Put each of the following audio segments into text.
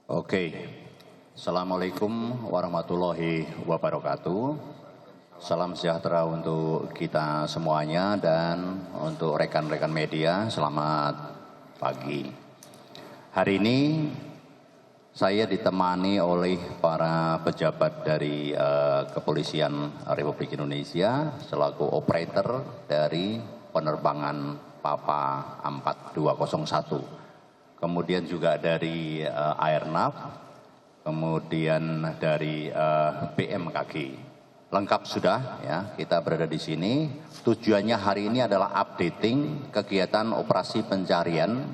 Oke, Assalamualaikum warahmatullahi wabarakatuh. Salam sejahtera untuk kita semuanya dan untuk rekan-rekan media, selamat pagi. Hari ini saya ditemani oleh para pejabat dari Kepolisian Republik Indonesia selaku operator dari penerbangan Papa 4201. Kemudian juga dari Airnav, kemudian dari BMKG. Lengkap sudah ya, kita berada di sini. Tujuannya hari ini adalah updating kegiatan operasi pencarian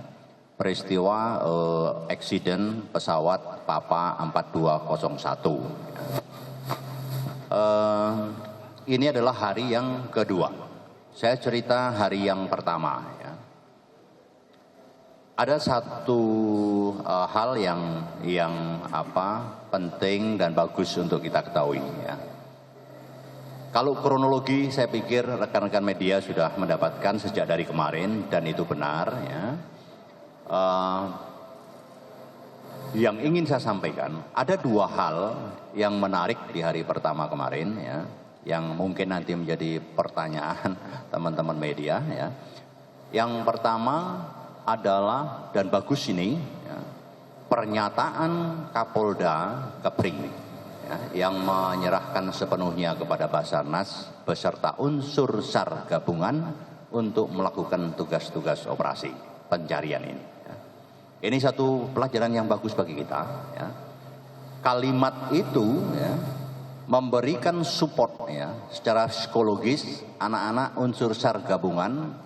peristiwa eksiden pesawat Papa 4201. Ini adalah hari yang kedua. Saya cerita hari yang pertama ya. Ada satu hal yang penting dan bagus untuk kita ketahui ya. Kalau kronologi saya pikir rekan-rekan media sudah mendapatkan sejak dari kemarin dan itu benar ya. Yang ingin saya sampaikan ada dua hal yang menarik di hari pertama kemarin ya, yang mungkin nanti menjadi pertanyaan teman-teman media ya. Yang pertama adalah, dan bagus ini ya, pernyataan Kapolda Kepri ya, yang menyerahkan sepenuhnya kepada Basarnas beserta unsur SAR gabungan untuk melakukan tugas-tugas operasi pencarian ini ya. Ini satu pelajaran yang bagus bagi kita ya. Kalimat itu ya, memberikan support ya, secara psikologis anak-anak unsur SAR gabungan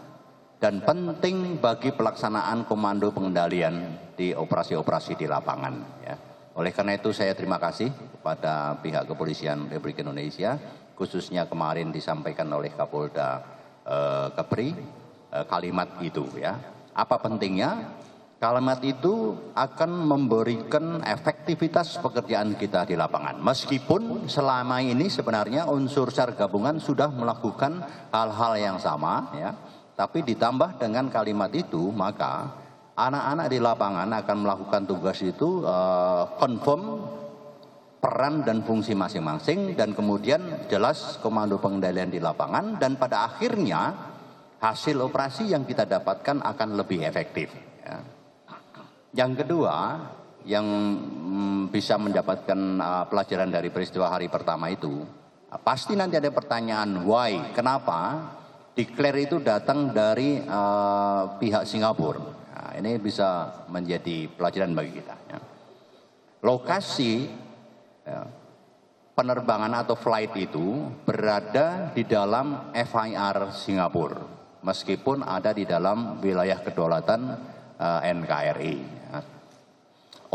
dan penting bagi pelaksanaan komando pengendalian di operasi-operasi di lapangan ya. Oleh karena itu saya terima kasih kepada pihak Kepolisian Republik Indonesia, khususnya kemarin disampaikan oleh Kapolda Kepri kalimat itu ya. Apa pentingnya? Kalimat itu akan memberikan efektivitas pekerjaan kita di lapangan. Meskipun selama ini sebenarnya unsur SAR gabungan sudah melakukan hal-hal yang sama ya. Tapi ditambah dengan kalimat itu, maka anak-anak di lapangan akan melakukan tugas itu confirm peran dan fungsi masing-masing, dan kemudian jelas komando pengendalian di lapangan, dan pada akhirnya hasil operasi yang kita dapatkan akan lebih efektif. Ya. Yang kedua, yang bisa mendapatkan pelajaran dari peristiwa hari pertama itu, pasti nanti ada pertanyaan why, kenapa? Declare itu datang dari pihak Singapura. Nah, ini bisa menjadi pelajaran bagi kita. Ya. Lokasi ya, penerbangan atau flight itu berada di dalam FIR Singapura, meskipun ada di dalam wilayah kedaulatan NKRI. Ya.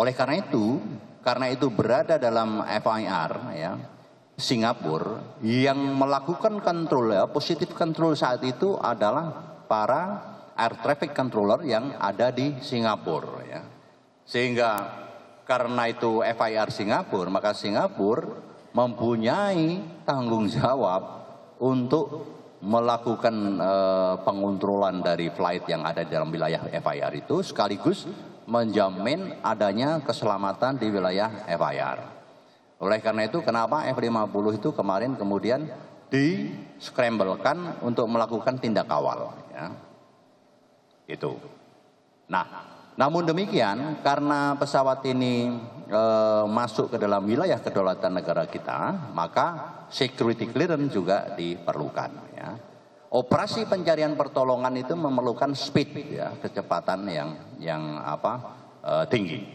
Oleh karena itu berada dalam FIR ya, Singapura, yang melakukan kontrol ya, positif kontrol saat itu adalah para air traffic controller yang ada di Singapura ya. Sehingga karena itu FIR Singapura, maka Singapura mempunyai tanggung jawab untuk melakukan pengontrolan dari flight yang ada di dalam wilayah FIR itu, sekaligus menjamin adanya keselamatan di wilayah FIR. Oleh karena itu kenapa F-50 itu kemarin kemudian di-scramblekan untuk melakukan tindak kawal ya. Itu. Nah, namun demikian karena pesawat ini masuk ke dalam wilayah kedaulatan negara kita, maka security clearance juga diperlukan ya. Operasi pencarian pertolongan itu memerlukan speed ya, kecepatan yang tinggi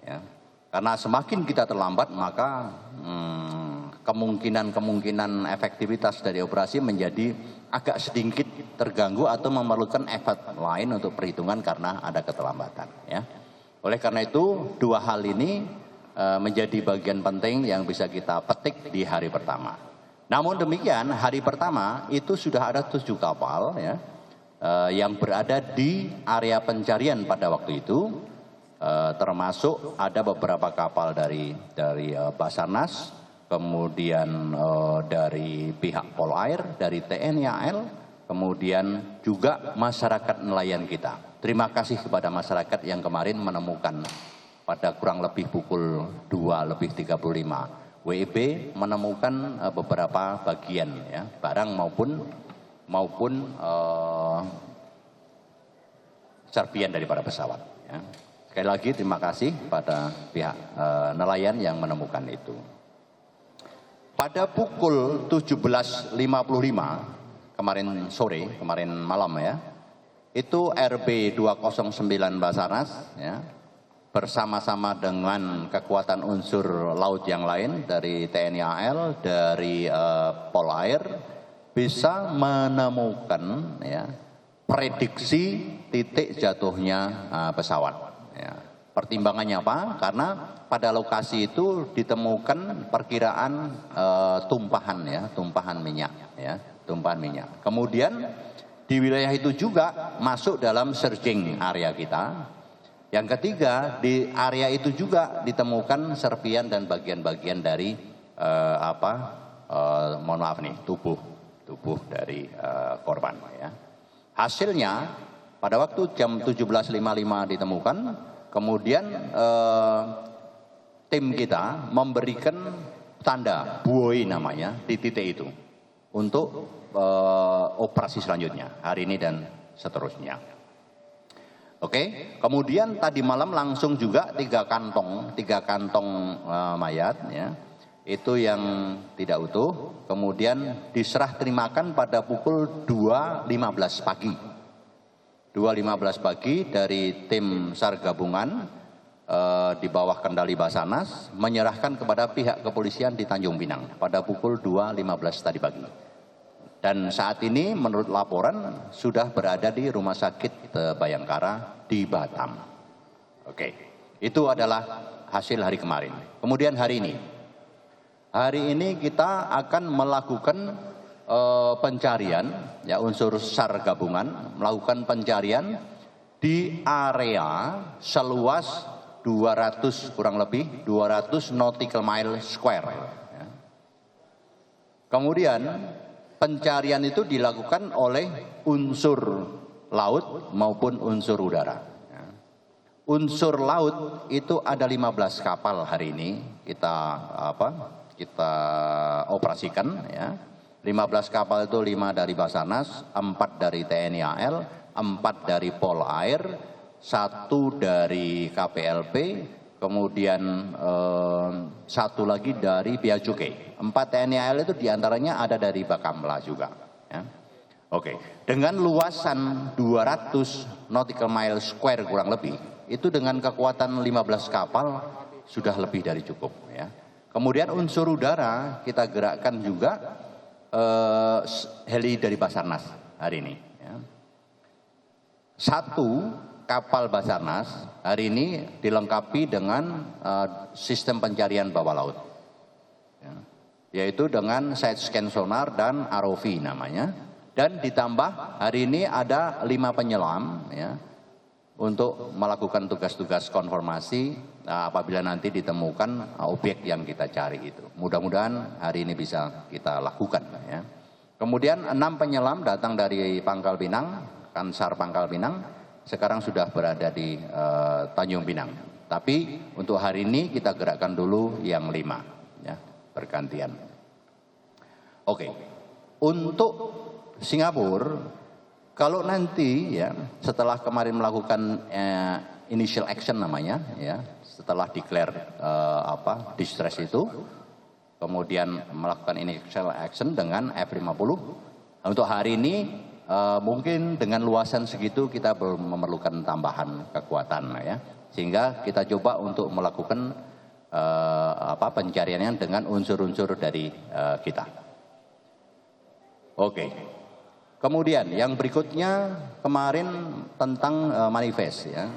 ya. Karena semakin kita terlambat, maka kemungkinan efektivitas dari operasi menjadi agak sedikit terganggu atau memerlukan efek lain untuk perhitungan karena ada keterlambatan. Ya. Oleh karena itu, dua hal ini menjadi bagian penting yang bisa kita petik di hari pertama. Namun demikian, hari pertama itu sudah ada 7 kapal ya, yang berada di area pencarian pada waktu itu. Termasuk ada beberapa kapal dari Basarnas, kemudian dari pihak Polair, dari TNI AL, kemudian juga masyarakat nelayan kita. Terima kasih kepada masyarakat yang kemarin menemukan pada kurang lebih pukul 2:35, WIB menemukan beberapa bagian ya, barang maupun serpian daripada pesawat. Ya. Sekali lagi terima kasih pada pihak nelayan yang menemukan itu. Pada pukul 17.55 kemarin sore, kemarin malam ya, itu RB 209 Basarnas ya, bersama-sama dengan kekuatan unsur laut yang lain dari TNI AL, dari Polair, bisa menemukan ya, prediksi titik jatuhnya pesawat. Ya. Pertimbangannya apa? Karena pada lokasi itu ditemukan perkiraan tumpahan minyak. Ya, tumpahan minyak. Kemudian di wilayah itu juga masuk dalam searching area kita. Yang ketiga, di area itu juga ditemukan serpian dan bagian-bagian dari mohon maaf nih, tubuh dari korban. Ya. Hasilnya pada waktu jam 17.55 ditemukan, kemudian tim kita memberikan tanda buoy namanya di titik itu untuk operasi selanjutnya hari ini dan seterusnya. Oke, kemudian tadi malam langsung juga tiga kantong mayat ya, itu yang tidak utuh, kemudian diserah terimakan pada pukul 2.15 pagi. 2.15 pagi dari tim SAR gabungan di bawah kendali Basarnas menyerahkan kepada pihak kepolisian di Tanjung Pinang pada pukul 2.15 tadi pagi. Dan saat ini menurut laporan sudah berada di Rumah Sakit Bayangkara di Batam. Oke, itu adalah hasil hari kemarin. Kemudian hari ini kita akan melakukan pencarian, ya unsur SAR gabungan melakukan pencarian di area seluas kurang lebih 200 nautical mile square. Ya. Kemudian pencarian itu dilakukan oleh unsur laut maupun unsur udara. Ya. Unsur laut itu ada 15 kapal hari ini kita operasikan. Ya. 15 kapal itu 5 dari Basarnas, 4 dari TNI AL, 4 dari Polair, 1 dari KPLP, kemudian 1 lagi dari Bea Cukai. 4 TNI AL itu diantaranya ada dari Bakamla juga. Ya. Oke, dengan luasan 200 nautical mile square kurang lebih, itu dengan kekuatan 15 kapal sudah lebih dari cukup. Ya. Kemudian unsur udara kita gerakkan juga heli dari Basarnas hari ini. Ya. 1 kapal Basarnas hari ini dilengkapi dengan sistem pencarian bawah laut, ya, yaitu dengan side scan sonar dan ROV namanya, dan ditambah hari ini ada 5 penyelam ya, untuk melakukan tugas-tugas konfirmasi apabila nanti ditemukan objek yang kita cari itu. Mudah-mudahan hari ini bisa kita lakukan. Ya. Kemudian 6 penyelam datang dari Pangkal Pinang, Kansar Pangkal Pinang, sekarang sudah berada di Tanjung Pinang. Tapi untuk hari ini kita gerakkan dulu yang 5, ya, bergantian. Oke, untuk Singapura, kalau nanti ya setelah kemarin melakukan initial action namanya, ya, setelah declare distress itu, kemudian melakukan initial action dengan F-50, untuk hari ini mungkin dengan luasan segitu kita belum memerlukan tambahan kekuatan, ya, sehingga kita coba untuk melakukan pencariannya dengan unsur-unsur dari kita. Oke. Kemudian yang berikutnya kemarin tentang manifest, ya.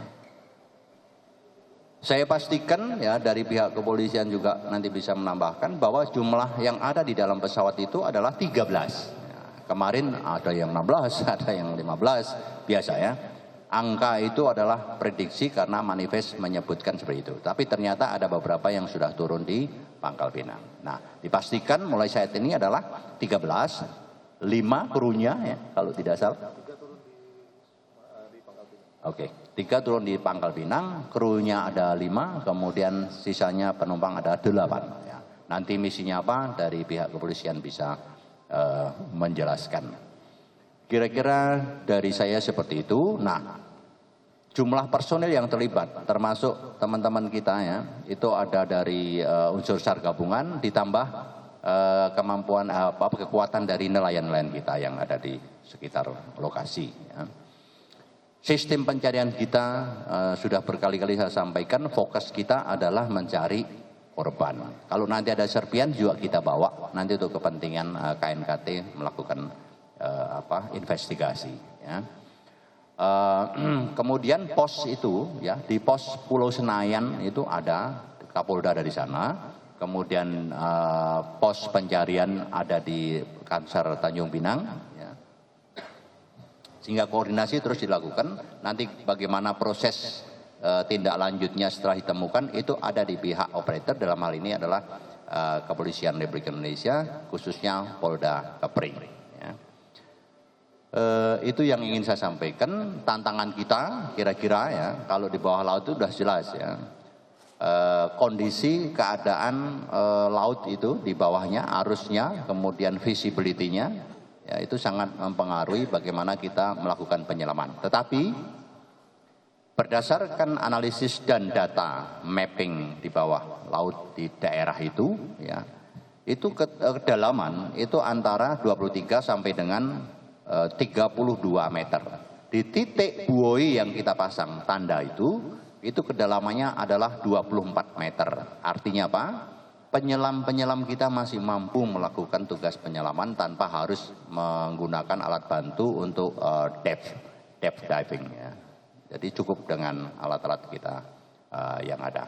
Saya pastikan ya dari pihak kepolisian juga nanti bisa menambahkan bahwa jumlah yang ada di dalam pesawat itu adalah 13. Ya, kemarin ada yang 16, ada yang 15, biasa ya. Angka itu adalah prediksi karena manifest menyebutkan seperti itu. Tapi ternyata ada beberapa yang sudah turun di Pangkal Pinang. Nah, dipastikan mulai saat ini adalah 13. 5 krunya ya kalau tidak salah. Oke. 3 turun di Pangkal Pinang, krunya ada 5, kemudian sisanya penumpang ada 8. Ya. Nanti misinya apa dari pihak kepolisian bisa menjelaskan. Kira-kira dari saya seperti itu. Nah, jumlah personil yang terlibat, termasuk teman-teman kita ya, itu ada dari unsur SAR gabungan, ditambah kemampuan kekuatan dari nelayan-nelayan kita yang ada di sekitar lokasi. Ya. Sistem pencarian kita sudah berkali-kali saya sampaikan, fokus kita adalah mencari korban. Kalau nanti ada serpian juga kita bawa nanti untuk kepentingan KNKT melakukan investigasi. Ya. Kemudian pos itu ya, di pos Pulau Senayan itu ada Kapolda dari sana, kemudian pos pencarian ada di Kansar Tanjung Pinang. Sehingga koordinasi terus dilakukan, nanti bagaimana proses tindak lanjutnya setelah ditemukan itu ada di pihak operator, dalam hal ini adalah Kepolisian Republik Indonesia, khususnya Polda Kepri. Ya. Itu yang ingin saya sampaikan, tantangan kita kira-kira ya, kalau di bawah laut itu sudah jelas ya. Kondisi keadaan laut itu di bawahnya, arusnya, kemudian visibility-nya, ya, itu sangat mempengaruhi bagaimana kita melakukan penyelaman. Tetapi berdasarkan analisis dan data mapping di bawah laut di daerah itu, ya, itu kedalaman itu antara 23 sampai dengan 32 meter. Di titik buoy yang kita pasang tanda itu kedalamannya adalah 24 meter. Artinya apa? Penyelam-penyelam kita masih mampu melakukan tugas penyelaman tanpa harus menggunakan alat bantu untuk depth diving. Ya. Jadi cukup dengan alat-alat kita yang ada.